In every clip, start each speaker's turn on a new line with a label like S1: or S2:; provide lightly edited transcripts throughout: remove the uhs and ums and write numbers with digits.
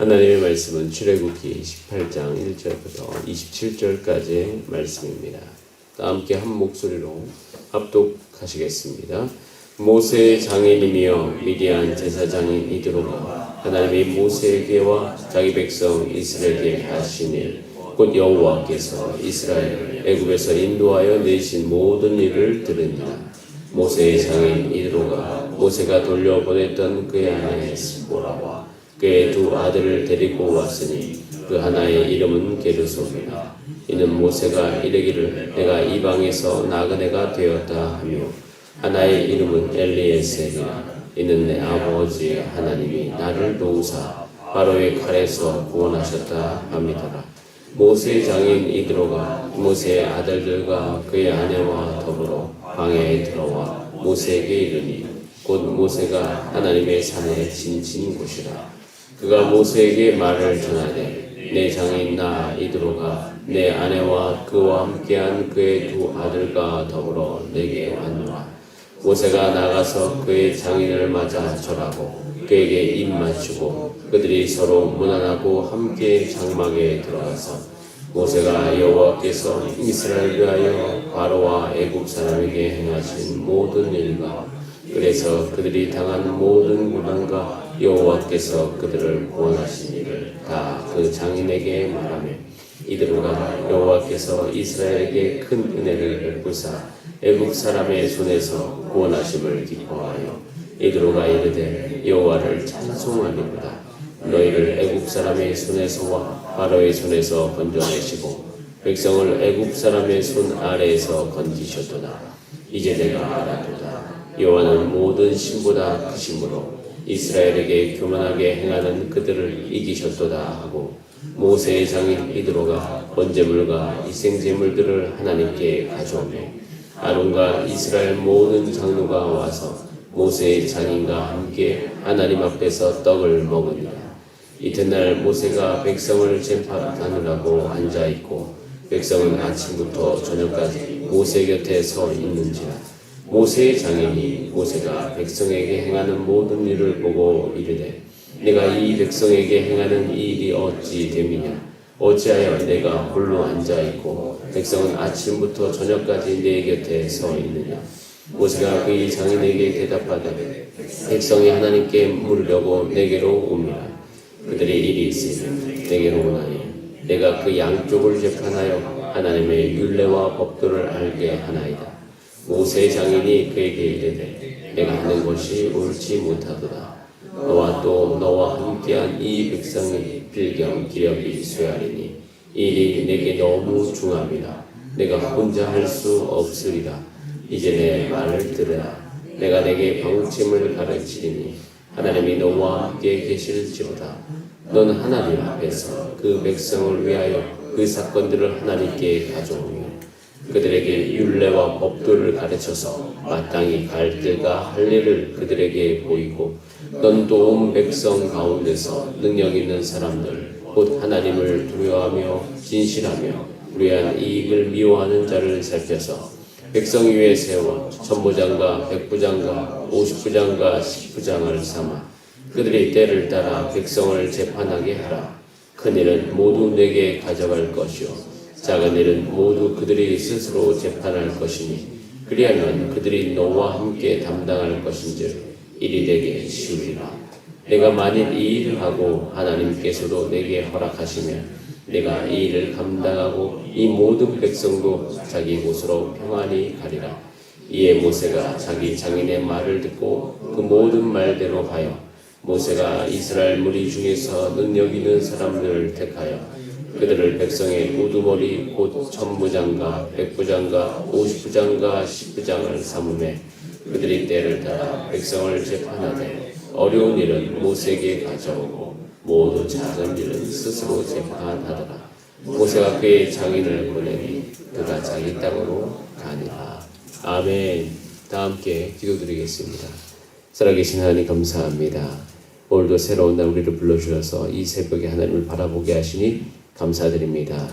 S1: 하나님의 말씀은 출애굽기 18장 1절부터 27절까지의 말씀입니다. 다 함께 한 목소리로 합독하시겠습니다. 모세의 장인이며 미디안 제사장인 이드로가 하나님이 모세에게와 자기 백성 이스라엘에게 하신 일, 곧 여호와께서 이스라엘을 애굽에서 인도하여 내신 모든 일을 들으니라. 모세의 장인 이드로가 모세가 돌려보냈던 그의 아내 스보라와 그의 두 아들을 데리고 왔으니 그 하나의 이름은 게르솜이라. 이는 모세가 이르기를 내가 이방에서 나그네가 되었다 하며 하나의 이름은 엘리에셀이라. 이는 내 아버지 하나님이 나를 도우사 바로의 칼에서 구원하셨다 함이더라. 모세의 장인 이드로가 모세의 아들들과 그의 아내와 더불어 방에 들어와 모세에게 이르니 곧 모세가 하나님의 산에 지친 곳이라. 그가 모세에게 말을 전하되 내 장인 나 이드로가 내 아내와 그와 함께한 그의 두 아들과 더불어 내게 왔노라. 모세가 나가서 그의 장인을 맞아 절하고 그에게 입 맞추고 그들이 서로 문안하고 함께 장막에 들어가서 모세가 여호와께서 이스라엘을 위하여 바로와 애굽 사람에게 행하신 모든 일과 그래서 그들이 당한 모든 고난과 여호와께서 그들을 구원하신 일을 다 그 장인에게 말하며 이드로가 여호와께서 이스라엘에게 큰 은혜를 베푸사 애굽 사람의 손에서 구원하심을 기뻐하여 이드로가 이르되 여호와를 찬송하리로다. 너희를 애굽 사람의 손에서와 바로의 손에서 건져내시고 백성을 애굽 사람의 손 아래에서 건지셨도다. 이제 내가 알았도다. 여호와는 모든 신보다 크심으로 이스라엘에게 교만하게 행하는 그들을 이기셨도다 하고 모세의 장인 이드로가 번제물과 희생제물들을 하나님께 가져오며 아론과 이스라엘 모든 장로가 와서 모세의 장인과 함께 하나님 앞에서 떡을 먹으니라. 이튿날 모세가 백성을 재판하느라고 앉아있고 백성은 아침부터 저녁까지 모세 곁에 서 있는지라. 모세의 장인이 모세가 백성에게 행하는 모든 일을 보고 이르되 내가 이 백성에게 행하는 이 일이 어찌 됨이냐. 어찌하여 내가 홀로 앉아있고 백성은 아침부터 저녁까지 내 곁에 서 있느냐. 모세가 그의 장인에게 대답하되 백성이 하나님께 물으려고 내게로 옵니다. 그들이 일이 있으면 내게로 오나니 내가 그 양쪽을 재판하여 하나님의 율례와 법도를 알게 하나이다. 모세의 장인이 그에게 이르되 내가 하는 것이 옳지 못하도다. 너와 또 너와 함께한 이 백성의 필경 기력이 쇠하리니 이 일이 내게 너무 중함이라. 내가 혼자 할 수 없으리라. 이제 내 말을 들으라. 내가 내게 방침을 가르치리니 하나님이 너와 함께 계실지로다. 너는 하나님 앞에서 그 백성을 위하여 그 사건들을 하나님께 가져오며 그들에게 율례와 법도를 가르쳐서 마땅히 갈 때가 할 일을 그들에게 보이고 넌 또 온 백성 가운데서 능력 있는 사람들 곧 하나님을 두려워하며 진실하며 위한 이익을 미워하는 자를 살펴서 백성 위에 세워 천부장과 백부장과 50부장과 10부장을 삼아 그들이 때를 따라 백성을 재판하게 하라. 큰 일은 모두 내게 가져갈 것이요 작은 일은 모두 그들이 스스로 재판할 것이니 그리하면 그들이 너와 함께 담당할 것인즉 일이 되게 쉬우리라. 내가 만일 이 일을 하고 하나님께서도 내게 허락하시면 내가 이 일을 감당하고 이 모든 백성도 자기 곳으로 평안히 가리라. 이에 모세가 자기 장인의 말을 듣고 그 모든 말대로 하여 모세가 이스라엘 무리 중에서 능력 있는 사람들을 택하여 그들을 백성의 우두머리 곧 천부장과 백부장과 50부장과 10부장을 삼음해 그들이 때를 따라 백성을 재판하되 어려운 일은 모세에게 가져오고 모두 작은 일은 스스로 재판하더라. 모세가 그의 장인을 보내니 그가 자기 땅으로 가니라. 아멘. 다 함께 기도드리겠습니다. 살아계신 하나님 감사합니다. 오늘도 새로운 날 우리를 불러주셔서 이 새벽에 하나님을 바라보게 하시니 감사드립니다.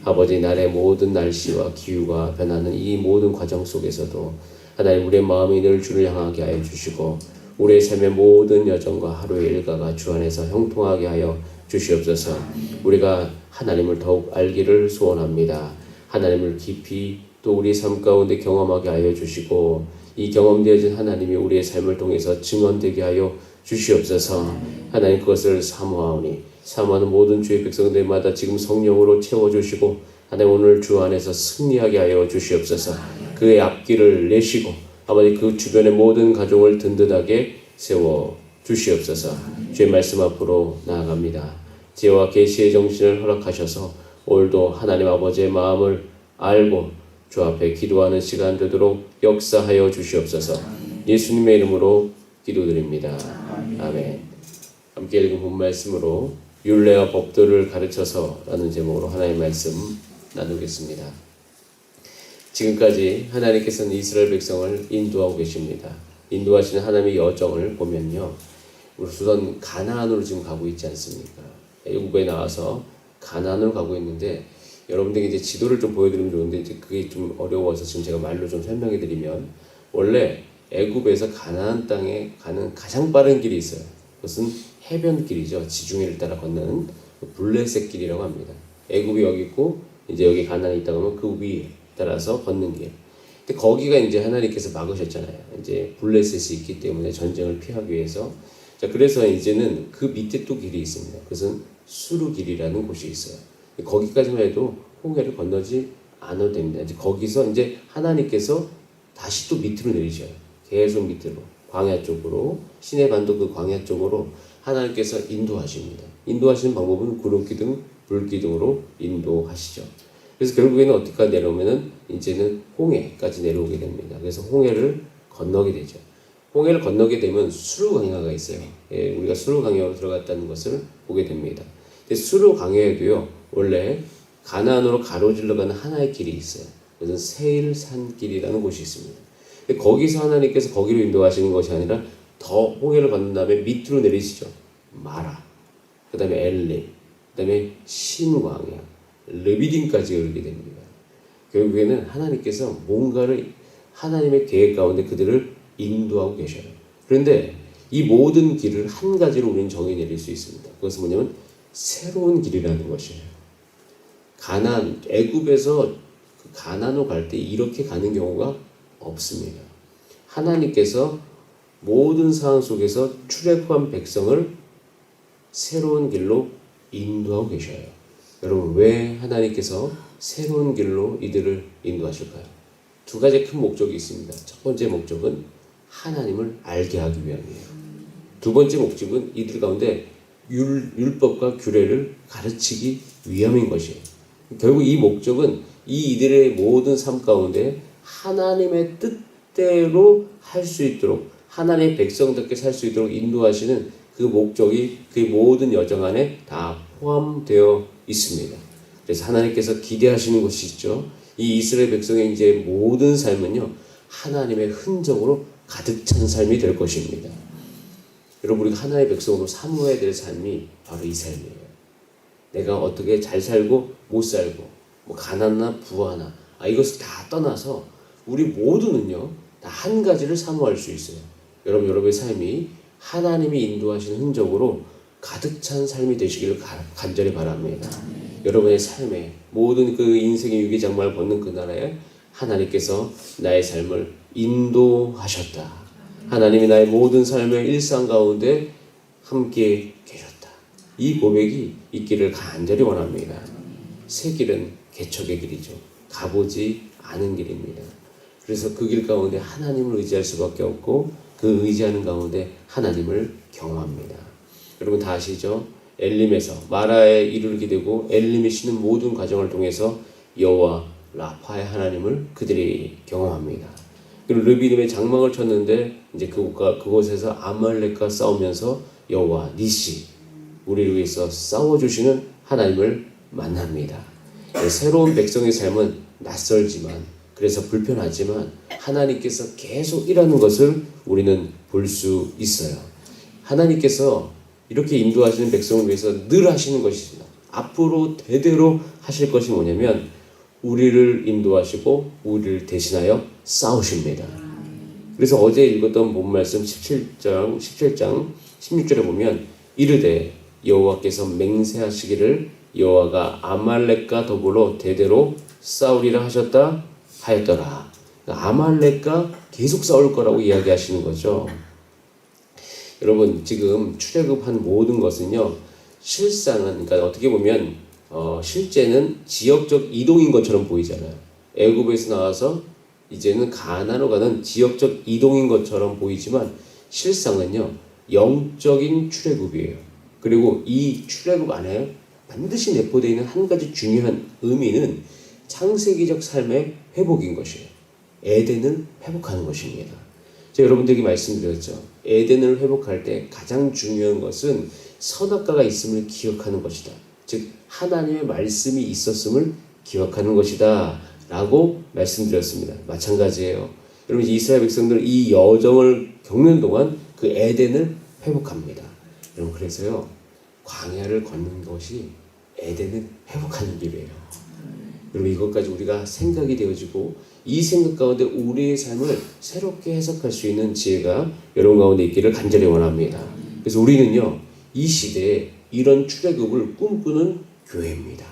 S1: 아버지, 날의 모든 날씨와 기후가 변하는 이 모든 과정 속에서도 하나님 우리의 마음이 늘 주를 향하게 하여 주시고 우리의 삶의 모든 여정과 하루의 일과가 주 안에서 형통하게 하여 주시옵소서. 우리가 하나님을 더욱 알기를 소원합니다. 하나님을 깊이 또 우리 삶 가운데 경험하게 하여 주시고 이 경험되어진 하나님이 우리의 삶을 통해서 증언되게 하여 주시옵소서. 하나님 그것을 사모하오니 사모하는 모든 주의 백성들마다 지금 성령으로 채워주시고 하나님 오늘 주 안에서 승리하게 하여 주시옵소서. 그의 앞길을 내시고 아버지 그 주변의 모든 가정을 든든하게 세워 주시옵소서. 주의 말씀 앞으로 나아갑니다. 지혜와 계시의 정신을 허락하셔서 오늘도 하나님 아버지의 마음을 알고 주 앞에 기도하는 시간 되도록 역사하여 주시옵소서. 예수님의 이름으로 기도드립니다. 아멘. 함께 읽은 본 말씀으로 율례와 법도를 가르쳐서 라는 제목으로 하나님의 말씀 나누겠습니다. 지금까지 하나님께서는 이스라엘 백성을 인도하고 계십니다. 인도하시는 하나님의 여정을 보면요, 우선 가나안으로 지금 가고 있지 않습니까? 애굽에 나와서 가나안으로 가고 있는데 여러분들에게 이제 지도를 좀 보여드리면 좋은데 이제 그게 좀 어려워서 지금 제가 말로 좀 설명해드리면 원래 애굽에서 가나안 땅에 가는 가장 빠른 길이 있어요. 그것은 해변길이죠. 지중해를 따라 걷는 블레셋 길이라고 합니다. 애굽이 여기 있고 이제 여기 가나안이 있다 그러면 그 위에 따라서 걷는 길. 근데 거기가 이제 하나님께서 막으셨잖아요. 이제 블레셋이 있기 때문에 전쟁을 피하기 위해서. 자, 그래서 이제는 그 밑에 또 길이 있습니다. 그것은 수르길이라는 곳이 있어요. 거기까지만 해도 홍해를 건너지 않아도 됩니다. 이제 거기서 이제 하나님께서 다시 또 밑으로 내리셔요. 계속 밑으로 광야 쪽으로 시내 반도 그 광야 쪽으로 하나님께서 인도하십니다. 인도하시는 방법은 구름기둥, 불기둥으로 인도하시죠. 그래서 결국에는 어디까지 내려오면은 이제는 홍해까지 내려오게 됩니다. 그래서 홍해를 건너게 되죠. 홍해를 건너게 되면 수르 강야가 있어요. 예, 우리가 수르 강야로 들어갔다는 것을 보게 됩니다. 근데 수르 강야에도요, 원래 가나안으로 가로질러 가는 하나의 길이 있어요. 그것은 세일산길이라는 곳이 있습니다. 근데 거기서 하나님께서 거기로 인도하시는 것이 아니라 더 홍해를 건넌 다음에 밑으로 내리시죠. 마라, 그 다음에 엘림, 그 다음에 신광야, 르비딤까지 이르게 됩니다. 결국에는 하나님께서 뭔가를 하나님의 계획 가운데 그들을 인도하고 계셔요. 그런데 이 모든 길을 한 가지로 우리는 정의 내릴 수 있습니다. 그것은 뭐냐면 새로운 길이라는 것이에요. 가나안, 애굽에서 가나안으로 갈 때 이렇게 가는 경우가 없습니다. 하나님께서 모든 상황 속에서 출애굽한 백성을 새로운 길로 인도하고 계셔요. 여러분, 왜 하나님께서 새로운 길로 이들을 인도하실까요? 두 가지 큰 목적이 있습니다. 첫 번째 목적은 하나님을 알게 하기 위함이에요. 두 번째 목적은 이들 가운데 율법과 규례를 가르치기 위함인 것이에요. 결국 이 목적은 이들의 모든 삶 가운데 하나님의 뜻대로 할 수 있도록, 하나님의 백성답게 살 수 있도록 인도하시는 그 목적이 그 모든 여정 안에 다 포함되어 있습니다. 그래서 하나님께서 기대하시는 것이 있죠. 이 이스라엘 백성의 이제 모든 삶은요, 하나님의 흔적으로 가득 찬 삶이 될 것입니다. 여러분, 우리가 하나님의 백성으로 사모해야 될 삶이 바로 이 삶이에요. 내가 어떻게 잘 살고 못 살고, 뭐 가난나 부하나, 이것을 다 떠나서 우리 모두는요, 다 한 가지를 사모할 수 있어요. 여러분의 삶이 하나님이 인도하시는 흔적으로 가득 찬 삶이 되시기를 간절히 바랍니다. 여러분의 삶에 모든 그 인생의 유기장마를 벗는 그 나라에 하나님께서 나의 삶을 인도하셨다. 하나님이 나의 모든 삶의 일상 가운데 함께 계셨다. 이 고백이 있기를 간절히 원합니다. 새 길은 개척의 길이죠. 가보지 않은 길입니다. 그래서 그 길 가운데 하나님을 의지할 수밖에 없고 그 의지하는 가운데 하나님을 경험합니다. 여러분 다 아시죠? 엘림에서 마라에 이르게 되고 엘림이 쉬는 모든 과정을 통해서 여호와 라파의 하나님을 그들이 경험합니다. 그리고 르비딤의 장막을 쳤는데 이제 그곳에서 아말렉과 싸우면서 여호와 니시, 우리를 위해서 싸워주시는 하나님을 만납니다. 새로운 백성의 삶은 낯설지만, 그래서 불편하지만 하나님께서 계속 일하는 것을 우리는 볼 수 있어요. 하나님께서 이렇게 인도하시는 백성을 위해서 늘 하시는 것이, 앞으로 대대로 하실 것이 뭐냐면 우리를 인도하시고 우리를 대신하여 싸우십니다. 그래서 어제 읽었던 본 말씀 17장 16절에 보면 이르되 여호와께서 맹세하시기를 여호와가 아말렉과 더불어 대대로 싸우리라 하셨다 하였더라. 그러니까 아말렉과 계속 싸울 거라고 이야기하시는 거죠. 여러분 지금 출애굽한 모든 것은요 실상은 그러니까 어떻게 보면 실제는 지역적 이동인 것처럼 보이잖아요. 애굽에서 나와서 이제는 가나안으로 가는 지역적 이동인 것처럼 보이지만 실상은요 영적인 출애굽이에요. 그리고 이 출애굽 안에 반드시 내포되어 있는 한 가지 중요한 의미는 창세기적 삶의 회복인 것이에요. 에덴을 회복하는 것입니다. 제가 여러분들에게 말씀드렸죠. 에덴을 회복할 때 가장 중요한 것은 선악과가 있음을 기억하는 것이다. 즉 하나님의 말씀이 있었음을 기억하는 것이다 라고 말씀드렸습니다. 마찬가지예요. 여러분 이스라엘 백성들은 이 여정을 겪는 동안 그 에덴을 회복합니다. 여러분 그래서요 광야를 걷는 것이 에덴을 회복하는 길이에요. 여러분 이것까지 우리가 생각이 되어지고 이 생각 가운데 우리의 삶을 새롭게 해석할 수 있는 지혜가 여러분 가운데 있기를 간절히 원합니다. 그래서 우리는요 이 시대에 이런 출애굽을 꿈꾸는 교회입니다.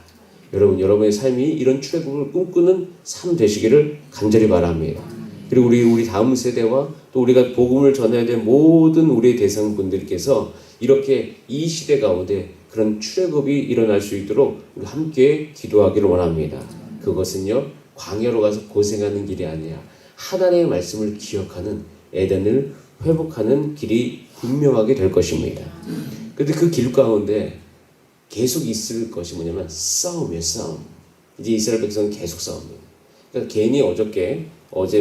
S1: 여러분 여러분의 삶이 이런 출애굽을 꿈꾸는 삶 되시기를 간절히 바랍니다. 그리고 우리 다음 세대와 또 우리가 복음을 전해야 될 모든 우리의 대상분들께서 이렇게 이 시대 가운데 그런 출애굽이 일어날 수 있도록 우리 함께 기도하기를 원합니다. 그것은요 광야로 가서 고생하는 길이 아니라 하나님의 말씀을 기억하는 에덴을 회복하는 길이 분명하게 될 것입니다. 그런데 그 길 가운데 계속 있을 것이 뭐냐면 싸움이에요. 싸움. 이제 이스라엘 백성은 계속 싸웁니다. 그러니까 괜히 어제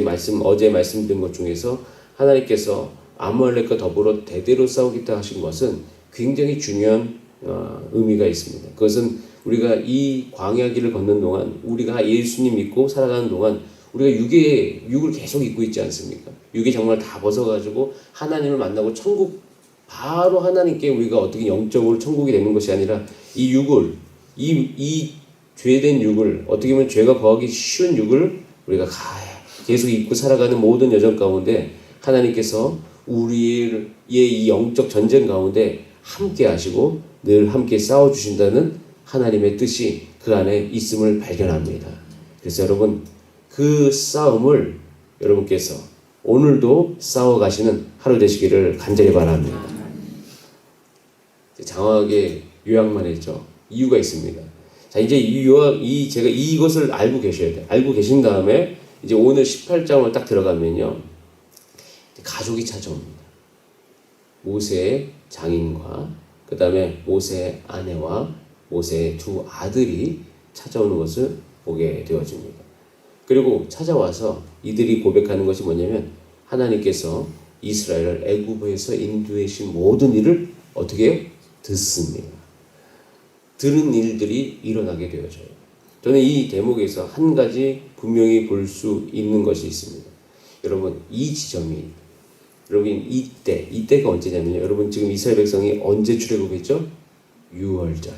S1: 말씀드린 것 중에서 하나님께서 아말렉과 더불어 대대로 싸우겠다 하신 것은 굉장히 중요한 의미가 있습니다. 그것은 우리가 이 광야 길을 걷는 동안 우리가 예수님 믿고 살아가는 동안 우리가 육을 계속 입고 있지 않습니까? 육이 정말 다 벗어가지고 하나님을 만나고 천국 바로 하나님께 우리가 어떻게 영적으로 천국이 되는 것이 아니라 이 육을 이 죄된 육을 어떻게 보면 죄가 거하기 쉬운 육을 우리가 계속 입고 살아가는 모든 여정 가운데 하나님께서 우리의 이 영적 전쟁 가운데 함께 하시고 늘 함께 싸워주신다는 하나님의 뜻이 그 안에 있음을 발견합니다. 그래서 여러분 그 싸움을 여러분께서 오늘도 싸워가시는 하루 되시기를 간절히 바랍니다. 장황하게 요약만 했죠. 이유가 있습니다. 자 이제 제가 이것을 알고 계셔야 돼요. 알고 계신 다음에 이제 오늘 18장을 딱 들어가면요 가족이 찾아옵니다. 모세의 장인과 그 다음에 모세의 아내와 모세의 두 아들이 찾아오는 것을 보게 되어집니다. 그리고 찾아와서 이들이 고백하는 것이 뭐냐면 하나님께서 이스라엘을 애굽에서 인도하신 모든 일을 어떻게 듣습니다. 들은 일들이 일어나게 되어져요. 저는 이 대목에서 한 가지 분명히 볼 수 있는 것이 있습니다. 여러분 이 지점이 여러분 이때가 언제냐면요. 여러분 지금 이스라엘 백성이 언제 출애굽했죠? 6월절.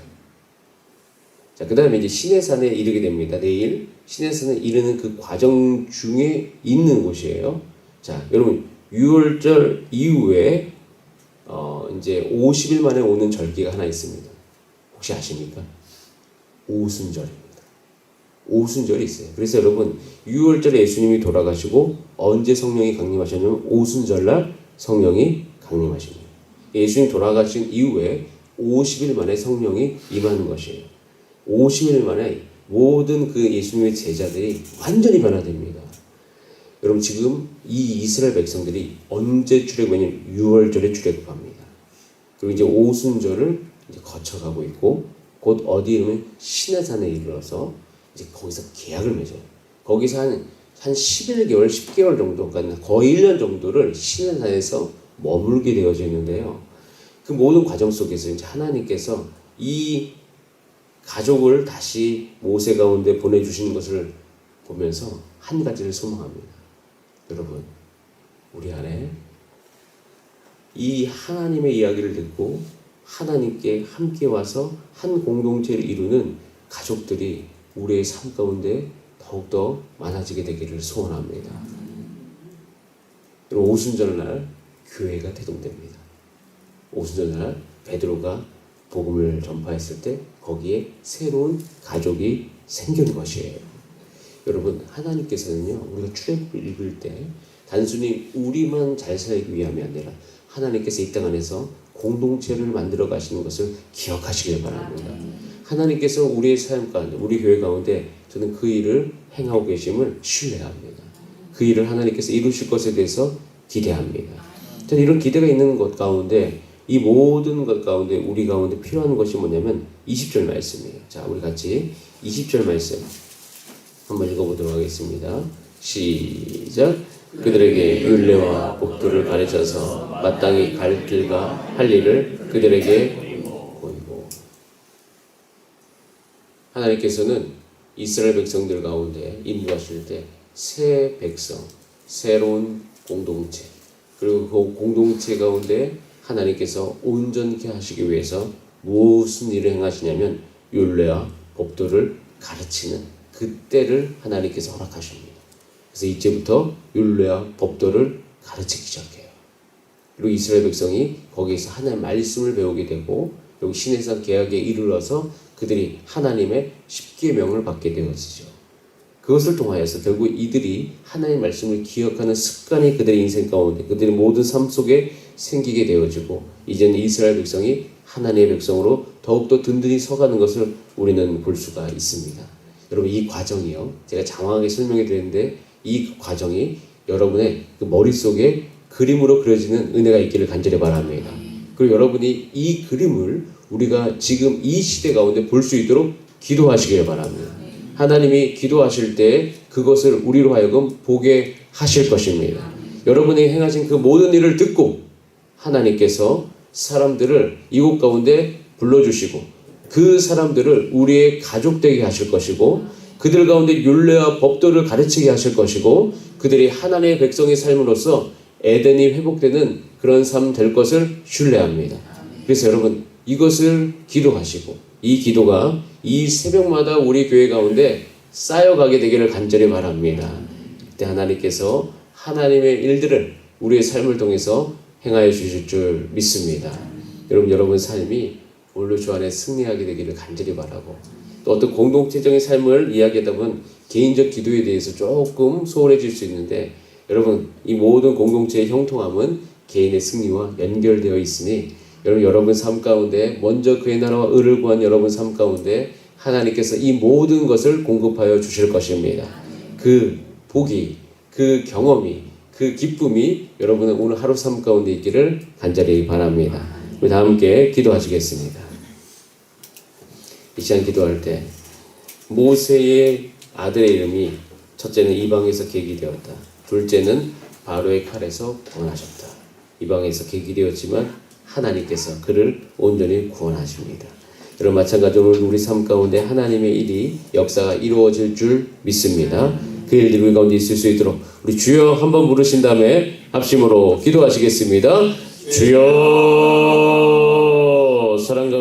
S1: 자, 그 다음에 이제 시내산에 이르게 됩니다. 내일 시내산에 이르는 그 과정 중에 있는 곳이에요. 자, 여러분 6월절 이후에 이제 50일 만에 오는 절기가 하나 있습니다. 혹시 아십니까? 오순절입니다. 오순절이 있어요. 그래서 여러분 6월절에 예수님이 돌아가시고 언제 성령이 강림하셨냐면 오순절날 성령이 강림하십니다. 예수님 돌아가신 이후에 50일 만에 성령이 임하는 것이에요. 50일 만에 모든 그 예수님의 제자들이 완전히 변화됩니다. 여러분 지금 이 이스라엘 백성들이 언제 출애굽하냐면 6월절에 출애굽합니다. 그리고 이제 오순절을 이제 거쳐가고 있고 곧 어디에 이르면 시내산에 이르러서 이제 거기서 계약을 맺어요. 거기서 한 11개월, 10개월 정도, 그러니까 거의 1년 정도를 시내산에서 머물게 되어져 있는데요. 그 모든 과정 속에서 이제 하나님께서 이 가족을 다시 모세 가운데 보내주신 것을 보면서 한 가지를 소망합니다. 여러분, 우리 안에 이 하나님의 이야기를 듣고 하나님께 함께 와서 한 공동체를 이루는 가족들이 우리의 삶 가운데 더욱더 많아지게 되기를 소원합니다. 오순절날 교회가 대동됩니다. 오순절날 베드로가 복음을 전파했을 때 거기에 새로운 가족이 생긴 것이에요. 여러분, 하나님께서는요, 우리가 출애굽을 읽을 때 단순히 우리만 잘 살기 위함이 아니라 하나님께서 이 땅 안에서 공동체를 만들어 가시는 것을 기억하시길 바랍니다. 하나님께서 우리의 삶 가운데, 우리 교회 가운데 저는 그 일을 행하고 계심을 신뢰합니다. 그 일을 하나님께서 이루실 것에 대해서 기대합니다. 저는 이런 기대가 있는 것 가운데, 이 모든 것 가운데 우리 가운데 필요한 것이 뭐냐면 20절 말씀이에요. 자, 우리 같이 20절 말씀 한번 읽어보도록 하겠습니다. 시작. 그들에게 율례와 법도를 가르쳐서 마땅히 갈 길과 할 일을 그들에게 보이고. 하나님께서는 이스라엘 백성들 가운데 인도하실 때 새 백성, 새로운 공동체, 그리고 그 공동체 가운데 하나님께서 온전케 하시기 위해서 무슨 일을 행하시냐면 율례와 법도를 가르치는 그때를 하나님께서 허락하십니다. 그래서 이제부터 율례와 법도를 가르치기 시작해요. 그리고 이스라엘 백성이 거기에서 하나님의 말씀을 배우게 되고, 여기 시내산 계약에 이르러서 그들이 하나님의 십계명을 받게 되었죠. 그것을 통하여서 결국 이들이 하나님의 말씀을 기억하는 습관이 그들의 인생 가운데, 그들의 모든 삶 속에 생기게 되어지고, 이제는 이스라엘 백성이 하나님의 백성으로 더욱더 든든히 서가는 것을 우리는 볼 수가 있습니다. 여러분, 이 과정이요, 제가 장황하게 설명해 드렸는데 이 과정이 여러분의 그 머릿속에 그림으로 그려지는 은혜가 있기를 간절히 바랍니다. 그리고 여러분이 이 그림을 우리가 지금 이 시대 가운데 볼 수 있도록 기도하시길 바랍니다. 하나님이 기도하실 때 그것을 우리로 하여금 보게 하실 것입니다. 여러분이 행하신 그 모든 일을 듣고 하나님께서 사람들을 이곳 가운데 불러주시고 그 사람들을 우리의 가족 되게 하실 것이고, 그들 가운데 율례와 법도를 가르치게 하실 것이고, 그들이 하나님의 백성의 삶으로서 에덴이 회복되는 그런 삶 될 것을 신뢰합니다. 그래서 여러분, 이것을 기도하시고 이 기도가 이 새벽마다 우리 교회 가운데 쌓여가게 되기를 간절히 바랍니다. 그때 하나님께서 하나님의 일들을 우리의 삶을 통해서 행하여 주실 줄 믿습니다. 여러분 삶이 오늘로 주 안에 승리하게 되기를 간절히 바라고, 또 어떤 공동체적인 삶을 이야기하다 보면 개인적 기도에 대해서 조금 소홀해질 수 있는데, 여러분, 이 모든 공동체의 형통함은 개인의 승리와 연결되어 있으니 여러분 삶 가운데 먼저 그의 나라와 의를 구한 여러분 삶 가운데 하나님께서 이 모든 것을 공급하여 주실 것입니다. 그 복이, 그 경험이, 그 기쁨이 여러분의 오늘 하루 삶 가운데 있기를 간절히 바랍니다. 우리 다 함께 기도하시겠습니다. 이 시간 기도할 때 모세의 아들의 이름이 첫째는 이방에서 계기되었다. 둘째는 바로의 칼에서 구원하셨다. 이방에서 계기되었지만 하나님께서 그를 온전히 구원하십니다. 여러분, 마찬가지로 우리 삶 가운데 하나님의 일이, 역사가 이루어질 줄 믿습니다. 그 일들이 우리 가운데 있을 수 있도록 우리 주여 한번 부르신 다음에 합심으로 기도하시겠습니다. 주여, 사랑과